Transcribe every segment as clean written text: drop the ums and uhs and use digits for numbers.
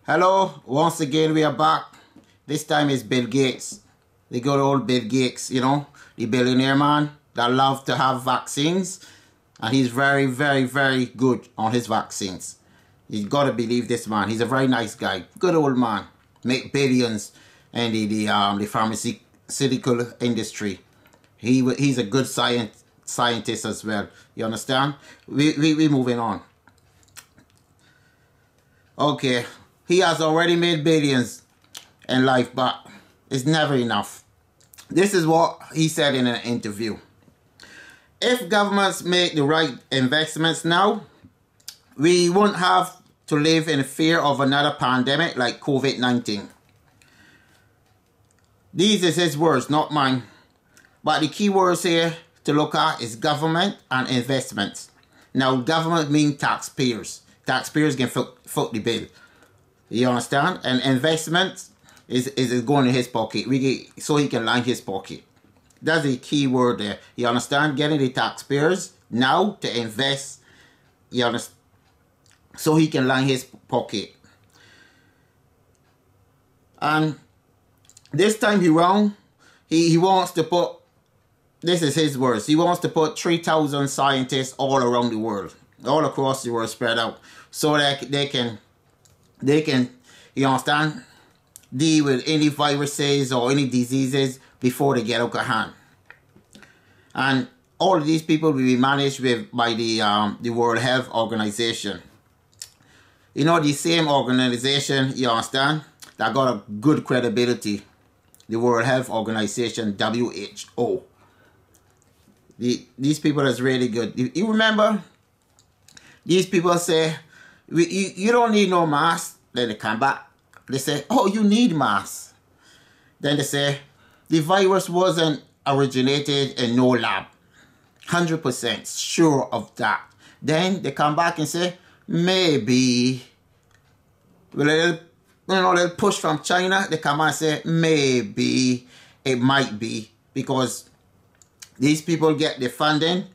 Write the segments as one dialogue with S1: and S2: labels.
S1: Hello, once again we are back. This time it's Bill Gates. The good old Bill Gates, you know, the billionaire man that loves to have vaccines. And he's very, very, very good on his vaccines. You gotta believe this man. He's a very nice guy. Good old man. Make billions in the pharmaceutical industry. He's a good scientist as well. You understand? We moving on. Okay. He has already made billions in life, but it's never enough. This is what he said in an interview. If governments make the right investments now, we won't have to live in fear of another pandemic like COVID-19. These is his words, not mine. But the key words here to look at is government and investments. Now, government means taxpayers. Taxpayers can foot the bill. You understand? And investment is going in his pocket. So he can line his pocket. That's the key word there. You understand? Getting the taxpayers now to invest. You understand? So he can line his pocket. And this time around, he wants to put, this is his words, he wants to put 3,000 scientists all around the world. All across the world, spread out. So that they can, you understand, deal with any viruses or any diseases before they get out of hand. And all of these people will be managed by the World Health Organization. You know, the same organization, you understand, that got a good credibility. The World Health Organization, WHO. These people is really good. You remember, these people say, you don't need no mask. Then they come back. They say, oh, you need masks. Then they say, the virus wasn't originated in no lab. 100% sure of that. Then they come back and say, maybe. Well, they'll push from China. They come and say, maybe it might be. Because these people get the funding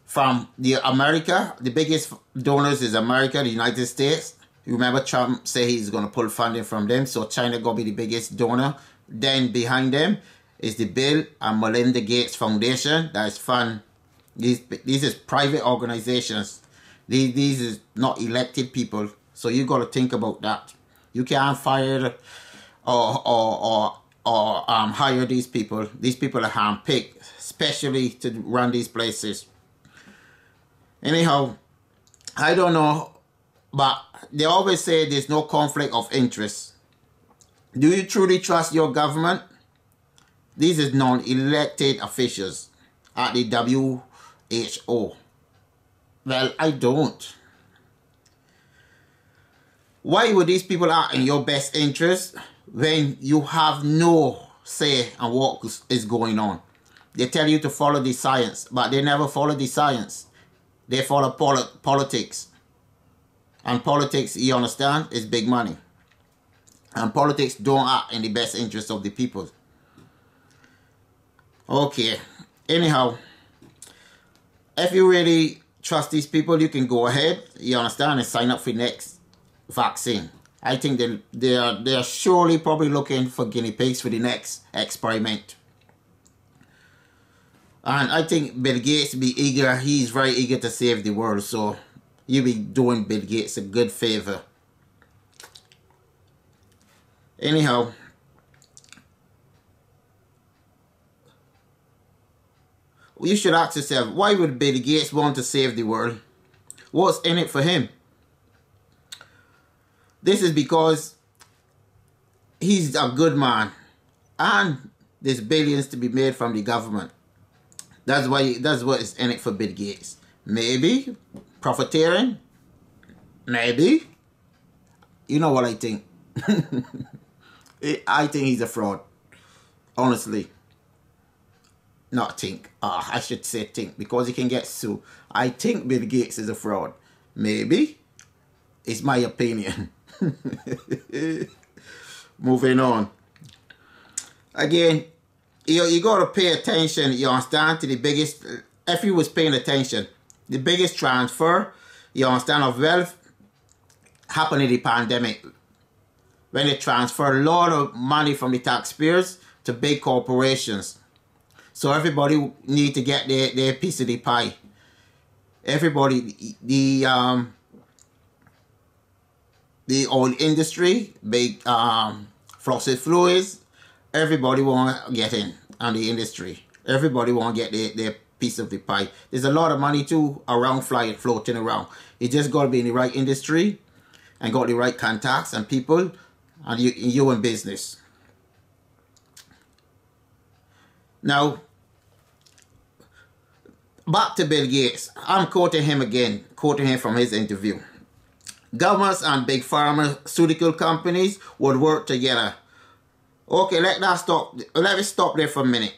S1: from America. The biggest donors is America, the United States. You remember Trump said he's going to pull funding from them. So China going to be the biggest donor. Then behind them is the Bill and Melinda Gates Foundation. That is fund. These is private organizations. These is not elected people. So you got to think about that. You can't fire or hire these people. These people are handpicked, especially to run these places. Anyhow, I don't know, but they always say there's no conflict of interest. Do you truly trust your government? These is non-elected officials at the WHO. Well, I don't. Why would these people act in your best interest when you have no say on what is going on? They tell you to follow the science, but they never follow the science. They follow politics. And politics, you understand, is big money. And politics don't act in the best interest of the people. Okay. Anyhow, if you really trust these people, you can go ahead, you understand, and sign up for the next vaccine. I think they are surely probably looking for guinea pigs for the next experiment. And I think Bill Gates be eager. He's very eager to save the world. So you be doing Bill Gates a good favor. Anyhow, you should ask yourself, why would Bill Gates want to save the world? What's in it for him? This is because he's a good man. And there's billions to be made from the government. That's what is in it for Bill Gates. Maybe profiteering. Maybe. You know what I think. I think he's a fraud. Honestly. Not think. I should say think. Because he can get sued. I think Bill Gates is a fraud. Maybe. It's my opinion. Moving on. Again, you got to pay attention, you understand, to the biggest, if you was paying attention, the biggest transfer, you understand, of wealth happened in the pandemic. when they transfer a lot of money from the taxpayers to big corporations. So everybody need to get their piece of the pie. Everybody, the oil industry, big faucet fluids, everybody want to get in on the industry. Everybody want to get their piece of the pie. There's a lot of money too around floating around. You just got to be in the right industry and got the right contacts and people, and you in business. Now, back to Bill Gates. I'm quoting him again, quoting him from his interview. Governments and big pharmaceutical companies would work together. Okay, let me stop there for a minute.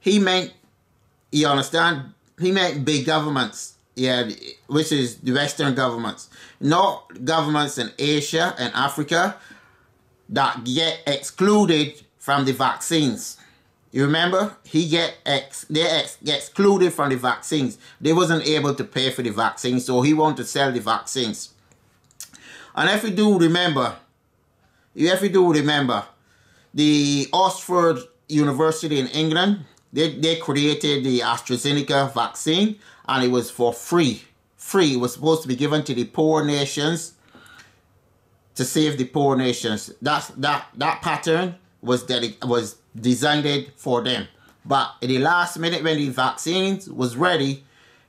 S1: He meant, you understand? He meant big governments, yeah, which is the Western governments, not governments in Asia and Africa that get excluded from the vaccines. You remember? They get excluded from the vaccines. They wasn't able to pay for the vaccines, so he wanted to sell the vaccines. And if you do remember, the Oxford University in England, they created the AstraZeneca vaccine, and it was for free. Free. It was supposed to be given to the poor nations to save the poor nations. That pattern was designed for them. But in the last minute, when the vaccines was ready,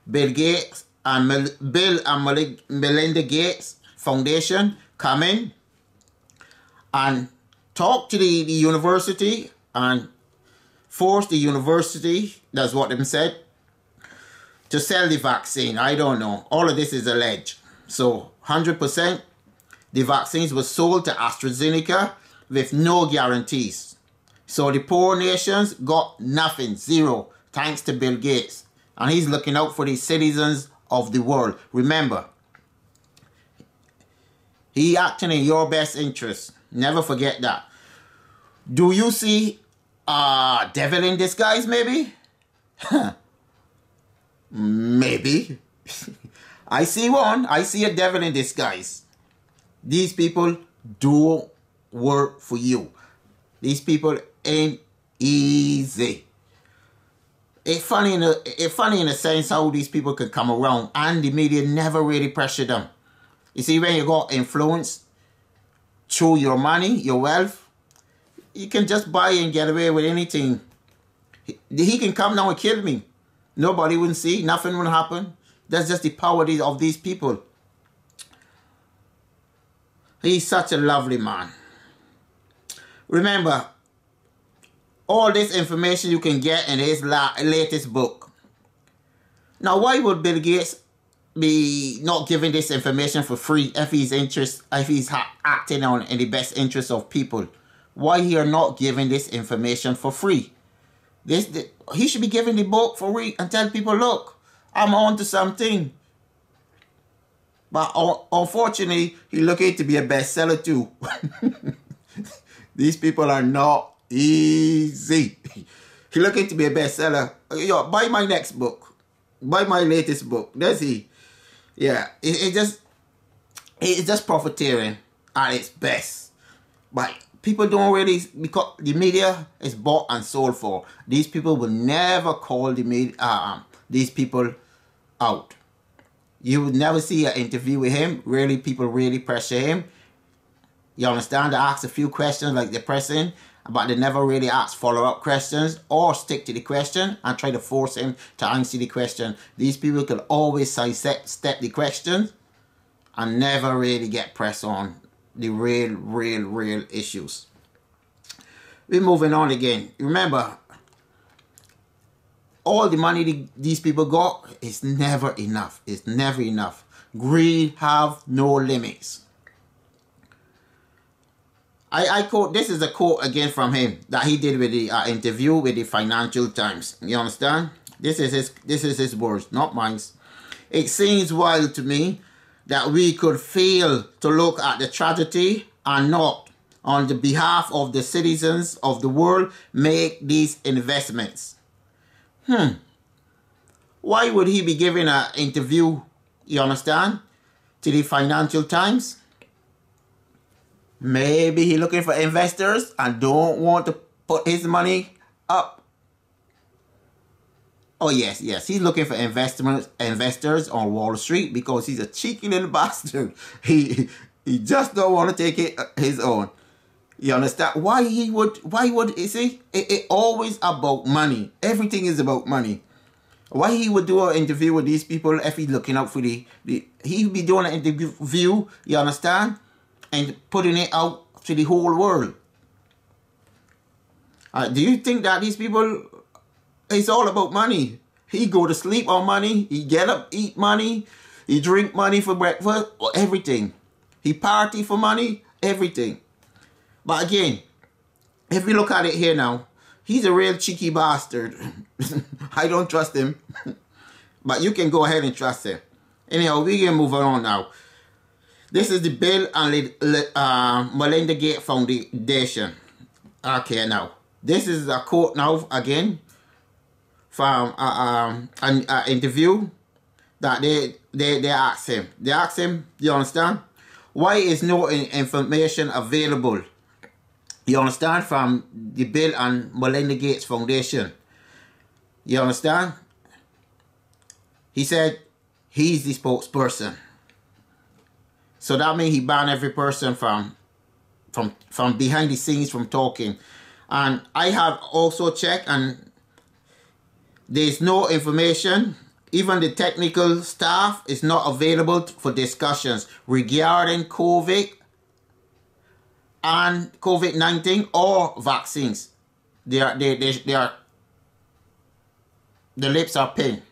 S1: Bill and Melinda Gates Foundation come in and talk to the university and force the university, that's what them said, to sell the vaccine. I don't know. All of this is alleged. So 100% the vaccines were sold to AstraZeneca with no guarantees. So the poor nations got nothing, zero, thanks to Bill Gates. And he's looking out for the citizens of the world. Remember, he acting in your best interest. Never forget that. Do you see a devil in disguise, maybe? Maybe. I see one. I see a devil in disguise. These people do work for you. These people ain't easy. It's funny in a sense how these people can come around and the media never really pressure them. You see, when you got influence through your money, your wealth, you can just buy and get away with anything. He can come down and kill me. Nobody wouldn't see. Nothing would happen. That's just the power of these people. He's such a lovely man. Remember, all this information you can get in his latest book. Now, why would Bill Gates be not giving this information for free if he's acting in the best interest of people? Why he are not giving this information for free? He should be giving the book for free and tell people, look, I'm on to something. But unfortunately, he looking to be a bestseller too. These people are not easy. He looking to be a bestseller. Yo, buy my next book. Buy my latest book. That's he. Yeah, it's just profiteering at its best. But people don't really, because the media is bought and sold for. These people will never call the media, these people out. You would never see an interview with him. Really, people really pressure him. You understand? They ask a few questions like they're pressing, but they never really ask follow-up questions or stick to the question and try to force him to answer the question. These people can always step the questions and never really get pressed on the real issues. We're moving on again. Remember, all the money these people got is never enough. It's never enough. Greed have no limits. I quote, this is a quote again from him that he did with the interview with the Financial Times. You understand? This is his words, not mine. It seems wild to me that we could fail to look at the tragedy and not, on the behalf of the citizens of the world, make these investments. Why would he be giving an interview, you understand, to the Financial Times? Maybe he looking for investors and don't want to put his money up. Oh yes, he's looking for investors on Wall Street because he's a cheeky little bastard. He just don't want to take it his own. You understand? Why he would, you see, it always about money. Everything is about money. Why he would do an interview with these people if he's looking up for he'd be doing an interview, you understand? And putting it out to the whole world. Do you think that these people, it's all about money? He go to sleep on money, he get up, eat money, he drink money for breakfast, everything. He party for money, everything. But again, if we look at it here now, he's a real cheeky bastard. I don't trust him. But you can go ahead and trust him. Anyhow, we can move on now. This is the Bill and Melinda Gates Foundation. Okay, now. This is a quote now, again, from an interview that they asked him. They asked him, you understand? Why is no information available? You understand? From the Bill and Melinda Gates Foundation. You understand? He said he's the spokesperson. So that means he banned every person from behind the scenes from talking. And I have also checked, and there's no information. Even the technical staff is not available for discussions regarding COVID and COVID-19 or vaccines. The lips are pinned.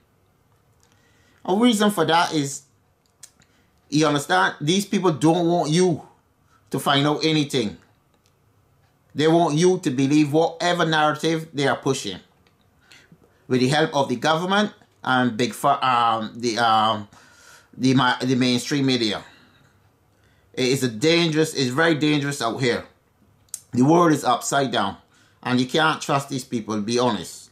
S1: A reason for that is, you understand, these people don't want you to find out anything. They want you to believe whatever narrative they are pushing, with the help of the government and the mainstream media. It's very dangerous out here. The world is upside down, and you can't trust these people. Be honest.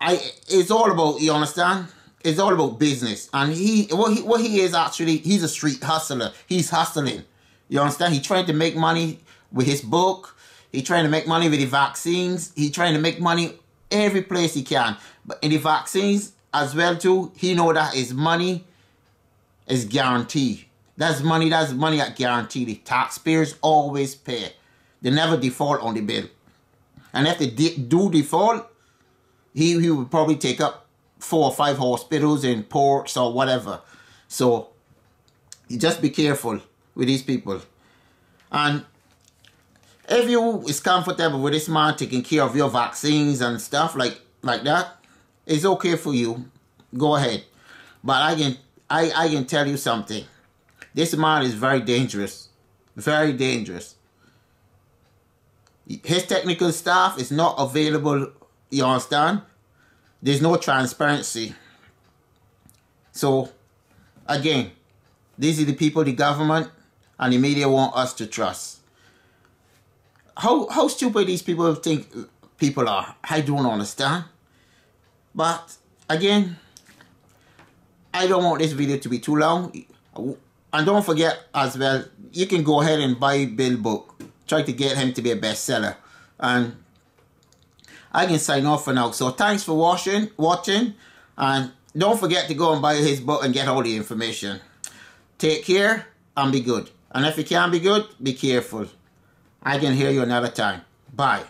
S1: It's all about, you understand? It's all about business, and what he is actually, he's a street hustler. He's hustling. You understand? He's trying to make money with his book. He's trying to make money with the vaccines. He's trying to make money every place he can. But in the vaccines as well too, he know that his money is guaranteed. That's money that guaranteed. The taxpayers always pay. They never default on the bill. And if they do default, he will probably take up 4 or 5 hospitals in ports or whatever. So you just be careful with these people. And if you is comfortable with this man taking care of your vaccines and stuff like that, it's okay for you. Go ahead. But I can tell you something. This man is very dangerous. Very dangerous. His technical staff is not available, you understand? There's no transparency. So, again, these are the people the government and the media want us to trust. How stupid these people think people are, I don't understand. But, again, I don't want this video to be too long. And don't forget as well, you can go ahead and buy Bill's book. Try to get him to be a bestseller. And I can sign off for now. So thanks for watching. And don't forget to go and buy his book and get all the information. Take care and be good. And if you can't be good, be careful. I can hear you another time. Bye.